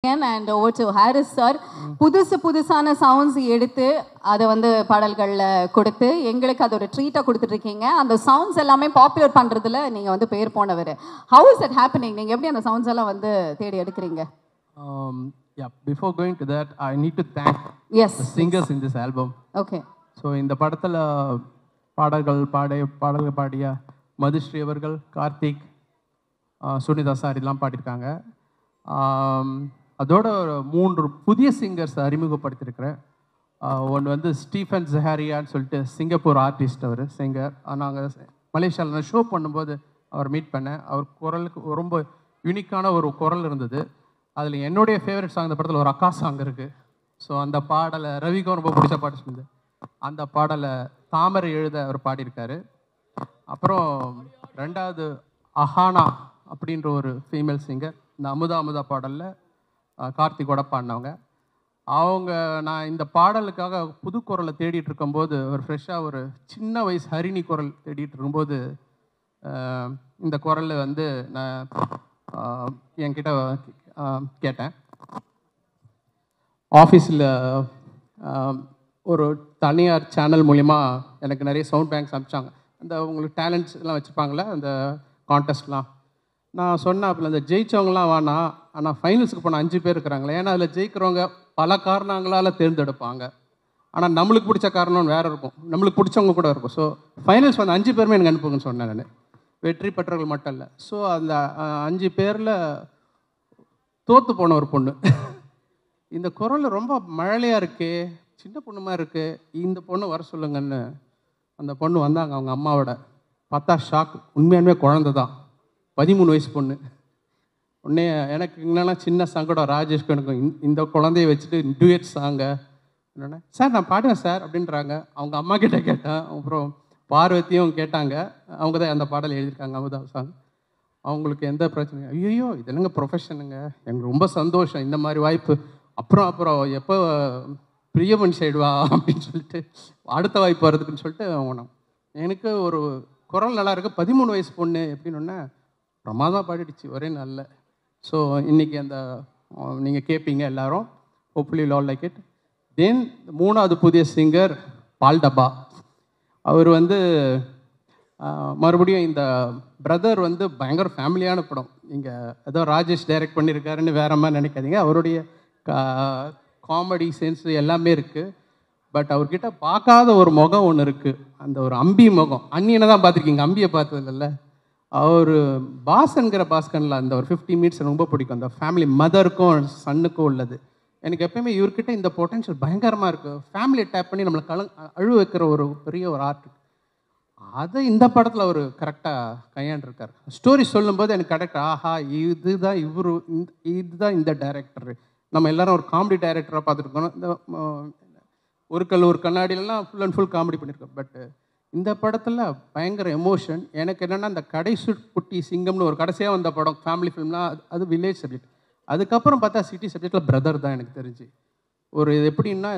And over to Harris sir. புதுசான sounds எடுத்து அதை வந்து பாடல்களில் கொடுத்து எங்களுக்கு அது ஒரு ட்ரீட்டாக கொடுத்துட்ருக்கீங்க. அந்த சவுண்ட்ஸ் எல்லாமே பாப்புலர் பண்ணுறதுல நீங்கள் வந்து பேர் போனவர். How is it happening? நீங்கள் எப்படி அந்த சவுண்ட்ஸ் எல்லாம் வந்து தேடி எடுக்கிறீங்க? Yeah, before going to that, I need to thank the singers in this album. Okay. So இந்த படத்தில் பாடல்கள் பாடிய மதுஸ்ரீ அவர்கள், கார்த்திக், சுனிதா சார் எல்லாம் பாடியிருக்காங்க. அதோட 3 புதிய சிங்கர்ஸ் அறிமுகப்படுத்தியிருக்கிறேன். ஒன்று வந்து ஸ்டீஃபன் ஜஹாரியான்னு சொல்லிட்டு சிங்கப்பூர் ஆர்டிஸ்ட், அவர் சிங்கர். நாங்கள் மலேசியாவில் ஷோ பண்ணும்போது அவர் மீட் பண்ணேன். அவர் குரலுக்கு ரொம்ப யூனிக்கான ஒரு குரல் இருந்தது. அதில் என்னுடைய ஃபேவரட் சாங் இந்த படத்தில் ஒரு அக்கா சாங் இருக்குது. ஸோ அந்த பாடலை ரவிக்கும் ரொம்ப பிடிச்ச பாட்டு சொன்னது. அந்த பாடலை தாமரை எழுத அவர் பாடியிருக்காரு. அப்புறம் 2வது அஹானா அப்படின்ற ஒரு ஃபீமேல் சிங்கர், இந்த அமுதா பாடலில் கார்த்திகோட பாடினவங்க. நான் இந்த பாடலுக்காக புது குரலை தேடிட்டு இருக்கும்போது, ஒரு ஃப்ரெஷ்ஷாக ஒரு சின்ன வயசு ஹரிணி குரல் தேடிட்டு இருக்கும்போது இந்த குரல் வந்து நான் என்கிட்ட கேட்டேன். ஆஃபீஸில் ஒரு தனியார் சேனல் மூலிமா எனக்கு நிறைய சவுண்ட் பேங்க்ஸ் அனுப்பிச்சாங்க. அந்த உங்களுக்கு டேலண்ட்ஸ் எல்லாம் வச்சுருப்பாங்களே அந்த கான்டெஸ்ட்லாம். நான் சொன்னேன், அந்த ஜெயித்தவங்களாம் வேணாம், ஆனால் ஃபைனல்ஸுக்கு போன 5 பேர் இருக்கிறாங்களே. ஏன்னா அதில் ஜெயிக்கிறவங்க பல காரணங்களால் தேர்ந்தெடுப்பாங்க. ஆனால் நம்மளுக்கு பிடிச்ச காரணம் வேறு இருக்கும், நம்மளுக்கு பிடிச்சவங்க கூட இருக்கும். ஸோ ஃபைனல்ஸ் வந்து 5 பேருமே எனக்கு அனுப்புங்கன்னு சொன்னேன் நான். வெற்றி பெற்றவர்கள் மட்டும் இல்லை. ஸோ அந்த 5 பேரில் தோற்று போன ஒரு பொண்ணு, இந்த குரல் ரொம்ப மழலையாக இருக்கே, சின்ன பொண்ணு மாதிரி இருக்குது, இந்த பொண்ணு வர சொல்லுங்கன்னு அந்த பொண்ணு வந்தாங்க. அவங்க அம்மாவோட பார்த்தா ஷாக். உண்மையானுமே குழந்தை தான், 13 வயசு பொண்ணு. உடனே எனக்கு என்னென்னா சின்ன சங்கடம், ராஜேஷ்க்கு எனக்கும். இந்த குழந்தைய வச்சுட்டு டூயட் சாங்க என்னென்ன சார் நான் பாடுவேன் சார் அப்படின்றாங்க. அவங்க அம்மா கிட்டே கேட்டேன். அப்புறம் பார்வதியும் கேட்டாங்க. அவங்க தான் அந்த பாடல் எழுதியிருக்காங்க, அமுதா சாங். அவங்களுக்கு எந்த பிரச்சனையும், ஐயோ இது என்னங்க ப்ரொஃபஷனுங்க, எனக்கு ரொம்ப சந்தோஷம் இந்த மாதிரி வாய்ப்பு. அப்புறம் எப்போ பிரியமன் சைடுவா அப்படின்னு சொல்லிட்டு அடுத்த வாய்ப்பு வர்றதுக்குன்னு சொல்லிட்டு அவங்க எனக்கு ஒரு குரல் நல்லா இருக்குது, 13 வயசு பொண்ணு எப்படின்னு பிரமாதமாக பாடிடுச்சு ஒரே நாளில். ஸோ இன்றைக்கி அந்த நீங்கள் கேட்பீங்க எல்லோரும், hopefully you all like it. Then 3வது புதிய சிங்கர் பால் டப்பா. அவர் வந்து மறுபடியும் இந்த பிரதர் வந்து பயங்கர ஃபேமிலியான படம். நீங்கள் ஏதோ ராஜேஷ் டைரக்ட் பண்ணியிருக்காருன்னு வேற மாதிரி நினைக்காதீங்க. அவருடைய காமெடி சென்ஸ் எல்லாமே இருக்குது. பட் அவர்கிட்ட பார்க்காத ஒரு முகம் ஒன்று இருக்குது, அந்த ஒரு அம்பி முகம். அன்னியனை தான் பார்த்துருக்கீங்க, அம்பியை பார்த்ததில்ல. அவர் பாஸ்ங்கிற பாஸ்கனில் அந்த ஒரு 50 மினிட்ஸ் ரொம்ப பிடிக்கும். அந்த ஃபேமிலி மதருக்கும் சன்னுக்கும் உள்ளது. எனக்கு எப்பயுமே இவர்கிட்ட இந்த பொட்டன்ஷியல் பயங்கரமாக இருக்குது. ஃபேமிலியை டேப் பண்ணி நம்மளை அழு வைக்கிற ஒரு பெரிய ஒரு ஆர்ட். அதை இந்த படத்தில் அவர் கரெக்டாக கையாண்டிருக்கார். ஸ்டோரி சொல்லும்போது எனக்கு கரெக்டாக ஆஹா இதுதான் இந்த டைரக்டர். நம்ம எல்லோரும் ஒரு காமெடி டைரக்டராக பார்த்துருக்கோம். இந்த ஒரு கண்ணாடியிலலாம் ஃபுல் அண்ட் ஃபுல் காமெடி பண்ணியிருக்கோம். பட் இந்த படத்தில் பயங்கர எமோஷன். எனக்கு என்னென்னா அந்த கடைசி குட்டி சிங்கம்னு ஒரு கடைசியாக வந்த படம் ஃபேமிலி ஃபிலிம்லாம், அது வில்லேஜ் சப்ஜெக்ட். அதுக்கப்புறம் பார்த்தா சிட்டி சப்ஜெக்டில் பிரதர் தான் எனக்கு தெரிஞ்சு. ஒரு இது எப்படின்னா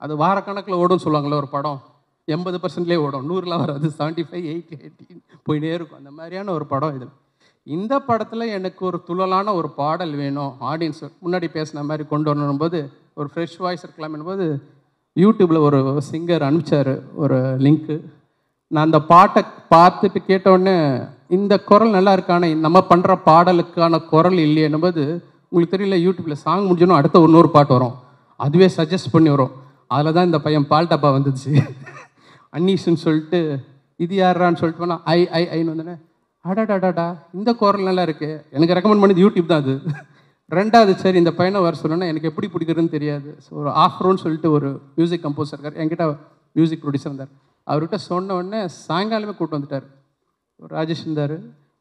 அது வாரக்கணக்கில் ஓடும்னு சொல்லுவாங்களே, ஒரு படம் 80%லேயே ஓடும், 100லாம் வராது, 75, 80, 80 போயிட்டே இருக்கும். அந்த மாதிரியான ஒரு படம் இது. இந்த படத்தில் எனக்கு ஒரு துள்ளலான ஒரு பாடல் வேணும், ஆடியன்ஸ் முன்னாடி பேசின மாதிரி கொண்டு வரணும்போது ஒரு ஃப்ரெஷ் வாய்ஸ் இருக்கலாம்னும் போது யூடியூப்பில் ஒரு சிங்கர் அனுப்பிச்சார் ஒரு லிங்க்கு. நான் அந்த பாட்டை பார்த்துட்டு கேட்டவுடனே இந்த குரல் நல்லா இருக்கானே, நம்ம பண்ணுற பாடலுக்கான குரல் இல்லையேன்னும் போது, உங்களுக்கு தெரியல, யூடியூப்பில் சாங் முடிஞ்சோன்னா அடுத்த இன்னொரு பாட்டு வரும், அதுவே சஜஸ்ட் பண்ணி வரும். அதில் தான் இந்த பையன் பால் டப்பா வந்துச்சு. அன்னீஸ்ன்னு சொல்லிட்டு இது யாரான்னு சொல்லிட்டு போனால் ஐன்னு வந்தோடனே அடாடாடாடா இந்த குரல் நல்லா இருக்குது, எனக்கு ரெக்கமெண்ட் பண்ணது யூடியூப் தான் அது. 2வது சரி இந்த பையனை வர சொல்லணும்னா எனக்கு எப்படி பிடிக்கிறதுன்னு தெரியாது. ஸோ ஒரு ஆஃப்ரோன்னு சொல்லிட்டு ஒரு மியூசிக் கம்போசர் இருக்கார், என்கிட்ட மியூசிக் ப்ரொடியூசர் இருந்தார். அவர்கிட்ட சொன்ன உடனே சாயங்காலமே கூப்பிட்டு வந்துட்டார். ராஜேஷ் இருந்தார்.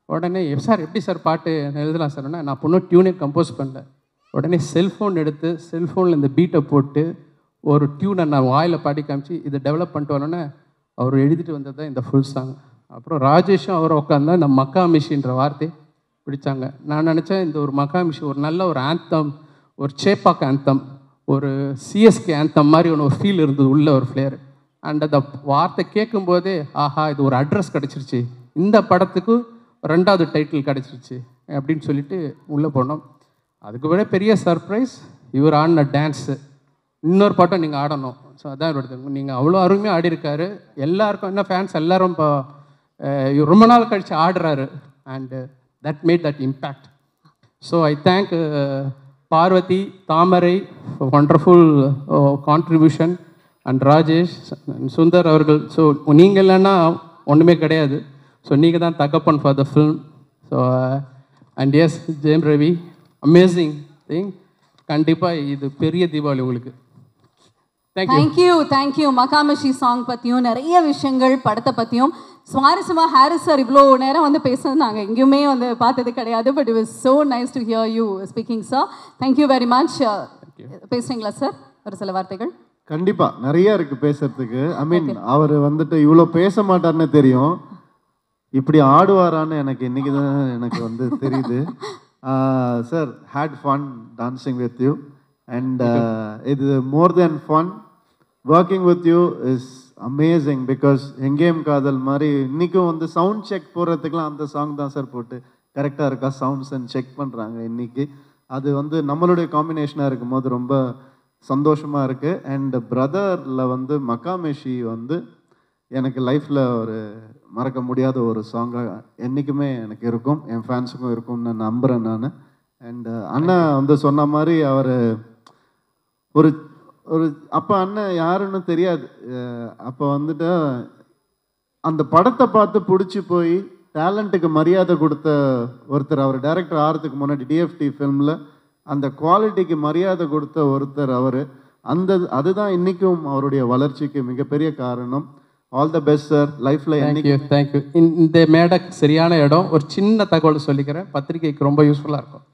உடனே சார் எப்படி சார் பாட்டு எழுதலாம் சார்? நான் பொண்ணு டியூனே கம்போஸ் பண்ணல. உடனே செல்ஃபோன் எடுத்து செல்ஃபோனில் இந்த பீட்டை போட்டு ஒரு டியூனை நான் வாயில் பாடி காமிச்சு இதை டெவலப் பண்ணிட்டு வரணுன்னே அவர் எழுதிட்டு வந்தது தான் இந்த ஃபுல் சாங். அப்புறம் ராஜேஷும் அவர் உட்காந்தா இந்த மக்கா மிஷின்ற வார்த்தை பிடிச்சாங்க. நான் நினச்சேன் இந்த ஒரு மக்கா மிஷி ஒரு நல்ல ஒரு ஆந்தம், ஒரு சேப்பாக் ஆந்தம், ஒரு சிஎஸ்கே ஆந்தம் மாதிரி ஒரு ஃபீல் இருந்தது, உள்ள ஒரு ஃப்ளேர். அண்ட் அந்த வார்த்தை கேட்கும்போதே ஆஹா இது ஒரு அட்ரஸ் கிடச்சிருச்சு, இந்த படத்துக்கு 2வது டைட்டில் கிடச்சிருச்சு அப்படின்னு சொல்லிட்டு உள்ளே போனோம். அதுக்கு விட பெரிய சர்ப்ரைஸ் இவர் ஆடின டான்ஸு. இன்னொரு பாட்டம் நீங்கள் ஆடணும். ஸோ அதான் என்னோட நீங்கள் அவ்வளோ அருமையாக ஆடிருக்காரு. எல்லாருக்கும் என்ன ஃபேன்ஸ் எல்லோரும் இப்போ ரொம்ப நாள் கழித்து ஆடுறாரு. And that made that impact. So I thank Parvathi, Thamarai, wonderful contribution, and Rajesh, Sundar அவர்கள். ஸோ நீங்கள் இல்லைன்னா ஒன்றுமே கிடையாது. ஸோ நீங்கள் தான் தகப்பன் for the film. So and yes Jayam Ravi, amazing thing. கண்டிப்பாக இது பெரிய தீபாவளி உங்களுக்கு. தேங்க்யூ. மகாமஷி சாங் பற்றியும் நிறைய விஷயங்கள், படத்தை பற்றியும் சுவாரஸ்யமாக ஹாரிஸ் சார் இவ்வளோ நேரம் வந்து பேசுறது நாங்கள் எங்கேயுமே வந்து பார்த்தது கிடையாது. But it was so nice to hear you speaking sir. Thank you very much. பேசுறீங்களா சார் ஒரு சில வார்த்தைகள்? கண்டிப்பாக நிறைய இருக்குது பேசுறதுக்கு. ஐ மீன் அவர் வந்துட்டு இவ்வளோ பேச மாட்டார்னு தெரியும், இப்படி ஆடுவாரான்னு எனக்கு இன்னைக்கு தான் எனக்கு வந்து தெரியுது. Sir, had fun dancing with you. And இது more than fun, working with you is amazing. Because Engeyum Kadhal மாதிரி இன்றைக்கும் வந்து சவுண்ட் செக் போடுறதுக்கெலாம் அந்த சாங் தான் சார் போட்டு கரெக்டாக இருக்கா சவுண்ட்ஸ் அண்ட் செக் பண்ணுறாங்க இன்றைக்கி. அது வந்து நம்மளுடைய காம்பினேஷனாக இருக்கும் போது ரொம்ப சந்தோஷமாக இருக்குது. அண்ட் பிரதரில் வந்து மகாமேஷி வந்து எனக்கு லைஃப்பில் ஒரு மறக்க முடியாத ஒரு சாங்காக என்றைக்குமே எனக்கு இருக்கும், என் ஃபேன்ஸுக்கும் இருக்கும்னு நம்புகிறேன் நான். அண்ட் அண்ணன் வந்து சொன்ன மாதிரி அவர் ஒரு ஒரு அப்போ அண்ணன் யாருன்னு தெரியாது. அப்போ வந்துட்டு அந்த படத்தை பார்த்து பிடிச்சி போய் டேலண்ட்டுக்கு மரியாதை கொடுத்த ஒருத்தர் அவர். டைரக்டர் ஆகிறதுக்கு முன்னாடி டிஎஃப்டி ஃபில்மில் அந்த குவாலிட்டிக்கு மரியாதை கொடுத்த ஒருத்தர் அவர். அதுதான் இன்றைக்கும் அவருடைய வளர்ச்சிக்கு மிகப்பெரிய காரணம். ஆல் த பெஸ்ட் சார் லைஃப்பில். தேங்க்யூ. இந்த மேடை சரியான இடம். ஒரு சின்ன தகவல் சொல்லிக்கிறேன், பத்திரிகைக்கு ரொம்ப யூஸ்ஃபுல்லாக இருக்கும்.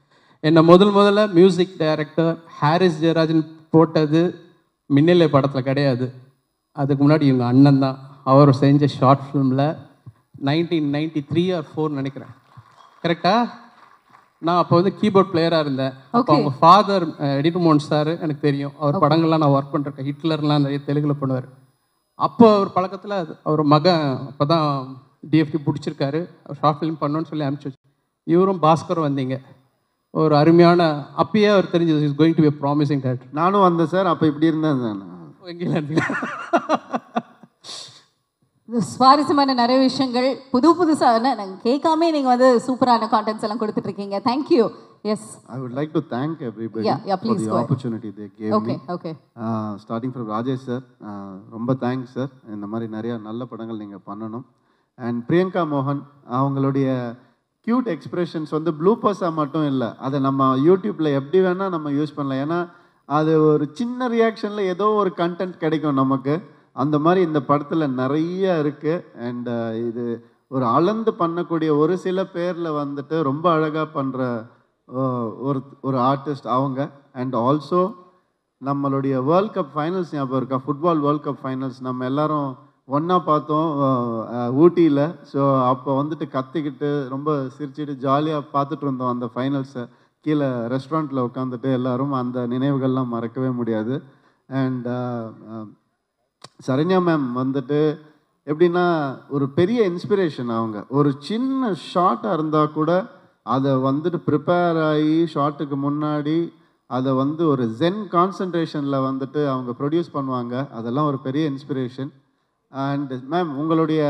என்னை முதல்ல மியூசிக் டைரக்டர் ஹாரிஸ் ஜெயராஜன் போட்டது மின்னலை படத்தில் கிடையாது. அதுக்கு முன்னாடி இவங்க அண்ணன் தான். அவர் செஞ்ச ஷார்ட் ஃபிலிமில் 1993 or 4 நினைக்கிறேன், கரெக்டாக? நான் அப்போ வந்து கீபோர்ட் பிளேயராக இருந்தேன். அப்போ அவங்க ஃபாதர் எடிட் மோகன் சார் எனக்கு தெரியும். அவர் படங்கள்லாம் நான் ஒர்க் பண்ணிருக்கேன். ஹிட்லர்லாம் நிறைய தெலுங்கில் பண்ணுவார். அப்போ அவர் பழக்கத்தில் அவர் மகன் அப்போ தான் டிஎஃப்டி பிடிச்சிருக்காரு, ஷார்ட் ஃபிலிம் பண்ணணுன்னு சொல்லி அனுப்பிச்சி வச்சு. இவரும் பாஸ்கரும் வந்தீங்க. ஒரு அருமையான அப்பயே அவர் தெரிஞ்சது is going to be promising director. நானும் வந்தேன் சார். அப்போ இப்படி இருந்தேன் நான். எங்கேயும் இருந்தீங்க. சுவாரஸ்யமான நிறைய விஷயங்கள், புதுசாக நாங்கள் கேட்காமே நீங்கள் வந்து சூப்பரான கான்டென்ட்ஸ் எல்லாம் கொடுத்துட்ருக்கீங்க. Thank you. Yes, I would like to thank everybody for the opportunity they gave me. Okay. Starting from Rajesh sir, ரொம்ப தேங்க்ஸ் சார். இந்த மாதிரி நிறைய நல்ல படங்கள் நீங்கள் பண்ணணும். அண்ட் பிரியங்கா மோகன், அவங்களுடைய க்யூட் எக்ஸ்பிரஷன்ஸ் வந்து ப்ளூப்பர்ஸாக மட்டும் இல்லை, அதை நம்ம யூடியூப்பில் எப்படி வேணால் நம்ம யூஸ் பண்ணலாம். ஏன்னா அது ஒரு சின்ன ரியாக்ஷனில் ஏதோ ஒரு கண்டென்ட் கிடைக்கும் நமக்கு. அந்த மாதிரி இந்த படத்தில் நிறைய இருக்குது. அண்ட் இது ஒரு அளந்து பண்ணக்கூடிய ஒரு சில பேரில் வந்துட்டு ரொம்ப அழகாக பண்ணுற ஒரு ஆர்டிஸ்ட் அவங்க. அண்ட் ஆல்சோ நம்மளுடைய வேர்ல்ட் கப் ஃபைனல்ஸ் ஞாபகம் இருக்கா? ஃபுட்பால் வேர்ல்ட் கப் ஃபைனல்ஸ் நம்ம எல்லாரும் ஒன்றா பார்த்தோம் ஊட்டியில். ஸோ அப்போ வந்துட்டு கத்திக்கிட்டு ரொம்ப சிரிச்சுட்டு ஜாலியாக பார்த்துட்டு இருந்தோம் அந்த ஃபைனல்ஸை. கீழே ரெஸ்டாரண்ட்டில் உட்காந்துட்டு எல்லோரும். அந்த நினைவுகள்லாம் மறக்கவே முடியாது. அண்ட் சரண்யா மேம் வந்துட்டு எப்படின்னா ஒரு பெரிய இன்ஸ்பிரேஷன். அவங்க ஒரு சின்ன ஷார்ட்டாக இருந்தால் கூட அதை வந்துட்டு ப்ரிப்பேர் ஆகி ஷார்ட்டுக்கு முன்னாடி அதை வந்து ஒரு ஜென் கான்சன்ட்ரேஷனில் வந்துட்டு அவங்க ப்ரொடியூஸ் பண்ணுவாங்க. அதெல்லாம் ஒரு பெரிய இன்ஸ்பிரேஷன். அண்ட் மேம், உங்களுடைய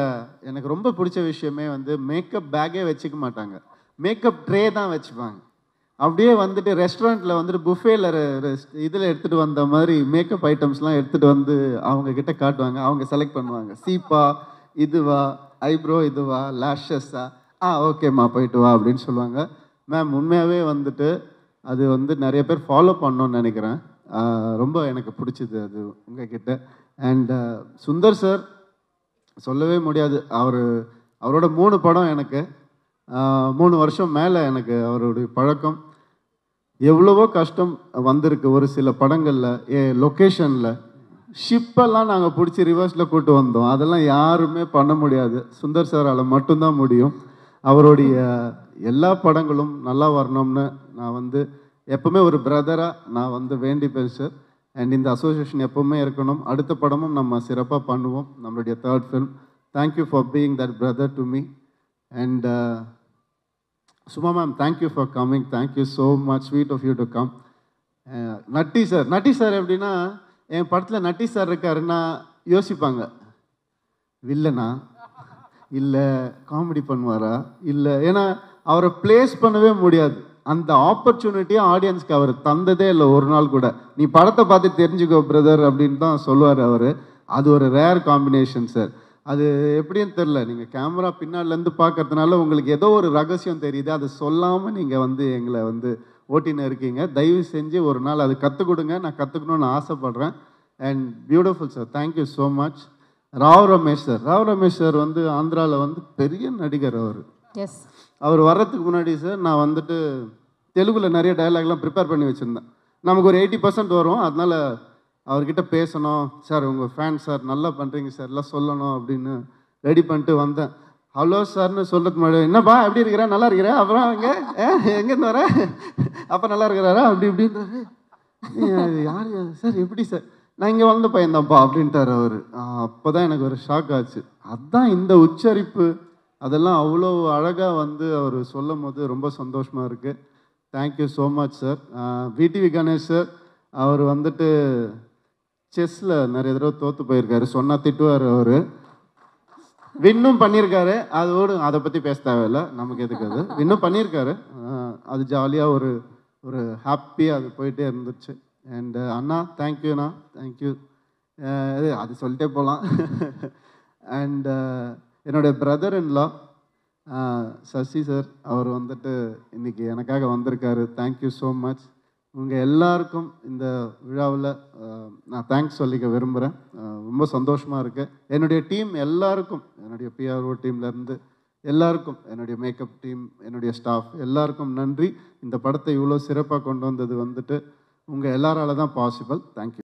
எனக்கு ரொம்ப பிடிச்ச விஷயமே வந்து மேக்கப் பேக்கே வச்சுக்க மாட்டாங்க, மேக்கப் ட்ரே தான் வச்சுப்பாங்க. அப்படியே வந்துட்டு ரெஸ்டாரண்ட்டில் வந்துட்டு புஃபேல இதில் எடுத்துகிட்டு வந்த மாதிரி மேக்கப் ஐட்டம்ஸ்லாம் எடுத்துகிட்டு வந்து அவங்கக்கிட்ட காட்டுவாங்க. அவங்க செலக்ட் பண்ணுவாங்க, சீப்பா இதுவா, ஐப்ரோ இதுவா, லேஷஸா, ஓகேம்மா போயிட்டு வா அப்படின்னு சொல்லுவாங்க. மேம் உண்மையாகவே வந்துட்டு அது வந்து நிறைய பேர் ஃபாலோ பண்ணணும்னு நினைக்கிறேன். ரொம்ப எனக்கு பிடிச்சிது அது உங்ககிட்ட. அண்ட் சுந்தர் சார் சொல்லவே முடியாது. அவரோட 3 படம் எனக்கு 3 வருஷம் மேலே எனக்கு அவருடைய பழக்கம். எவ்வளவோ கஷ்டம் வந்திருக்கு ஒரு சில படங்களில். லொக்கேஷனில் ஷிப்பெல்லாம் நாங்கள் பிடிச்சி ரிவர்ஸில் கூட்டு வந்தோம். அதெல்லாம் யாருமே பண்ண முடியாது, சுந்தர் சாரால் மட்டும்தான் முடியும். அவருடைய எல்லா படங்களும் நல்லா வரணும்னு நான் வந்து எப்போவுமே ஒரு பிரதராக நான் வந்து வேண்டிப்பேன் சார். அண்ட் இந்த அசோசியேஷன் எப்போவுமே இருக்கணும். அடுத்த படமும் நம்ம சிறப்பாக பண்ணுவோம், நம்மளுடைய 3rd film. Thank you for being that brother to me. And சும்மா ma'am, thank you for coming, thank you so much, sweet of you to come. Natty sir எப்படின்னா, என் படத்தில் நட்டி சார் இருக்காருன்னா யோசிப்பாங்க, வில்லனா இல்லை காமெடி பண்ணுவாரா இல்லை, ஏன்னா அவரை ப்ளேஸ் பண்ணவே முடியாது. அந்த ஆப்பர்ச்சுனிட்டியை ஆடியன்ஸ்க்கு அவர் தந்ததே இல்லை ஒரு நாள் கூட. நீ படத்தை பார்த்து தெரிஞ்சுக்கோ பிரதர் அப்படின்னு தான் சொல்லுவார் அவர். அது ஒரு ரேர் காம்பினேஷன் சார். அது எப்படின்னு தெரில, நீங்கள் கேமரா பின்னாடிலேருந்து பார்க்கறதுனால உங்களுக்கு ஏதோ ஒரு ரகசியம் தெரியுது, அதை சொல்லாமல் நீங்கள் வந்து எங்களை வந்து ஓட்டின்னு இருக்கீங்க. தயவு செஞ்சு ஒரு நாள் அது கற்றுக் கொடுங்க, நான் கற்றுக்கணுன்னு ஆசைப்பட்றேன். And beautiful sir, thank you so much. Rao Ramesh sir வந்து ஆந்திராவில் வந்து பெரிய நடிகர் அவர். எஸ், அவர் வர்றதுக்கு முன்னாடி சார் நான் வந்துட்டு தெலுங்கில் நிறைய டயலாக்லாம் ப்ரிப்பேர் பண்ணி வச்சுருந்தேன். நமக்கு ஒரு 80% வரும், அதனால் அவர்கிட்ட பேசணும் சார், உங்கள் ஃபேன் சார், நல்லா பண்ணுறீங்க சார், எல்லாம் சொல்லணும் அப்படின்னு ரெடி பண்ணிட்டு வந்தேன். ஹலோ சார்னு சொல்கிறதுக்கு முன்னாடி, என்னப்பா எப்படி இருக்கிறா, நல்லா இருக்கிறா, அப்புறம் எங்கேருந்து வர, அப்போ நல்லா இருக்கிறாரா அப்படி இப்படின்றாரு. யார் சார், எப்படி சார், நான் இங்கே வளர்ந்த பையன்தான்ப்பா அப்படின்ட்டார் அவர். அப்போ தான் எனக்கு ஒரு ஷாக் ஆச்சு. அதுதான் இந்த உச்சரிப்பு, அதெல்லாம் அவ்வளோ அழகாக வந்து அவர் சொல்லும் போது ரொம்ப சந்தோஷமாக இருக்குது. Thank you so much sir. VTV Ganesh sir, அவர் வந்துட்டு செஸ்ஸில் நிறைய தடவை தோற்று போயிருக்காரு, சொன்னால் திட்டுவார் அவர். வின்னும் பண்ணியிருக்காரு, அதை பற்றி பேச தேவையில்லை, நமக்கு எதுக்கு அது. வின்னும் பண்ணியிருக்காரு, அது ஜாலியாக ஒரு ஹாப்பியாக அது போயிட்டே இருந்துச்சு. அண்ட் அண்ணா தேங்க்யூண்ணா, தேங்க்யூ. அது சொல்லிட்டே போகலாம். அண்ட் என்னுடைய பிரதர் இன்லா சசி சார், அவர் வந்துட்டு இன்றைக்கி எனக்காக வந்திருக்காரு. Thank you so much. உங்கள் எல்லாருக்கும் இந்த விழாவில் நான் தேங்க்ஸ் சொல்லிக்க விரும்புகிறேன். ரொம்ப சந்தோஷமாக இருக்குது. என்னுடைய டீம் எல்லாருக்கும், என்னுடைய பிஆர்ஓ டீம்லேருந்து எல்லாருக்கும், என்னுடைய மேக்கப் டீம், என்னுடைய ஸ்டாஃப் எல்லாருக்கும் நன்றி. இந்த படத்தை இவ்வளோ சிறப்பாக கொண்டு வந்தது வந்துட்டு உங்கள் எல்லாரால தான் பாசிபிள். தேங்க்யூ.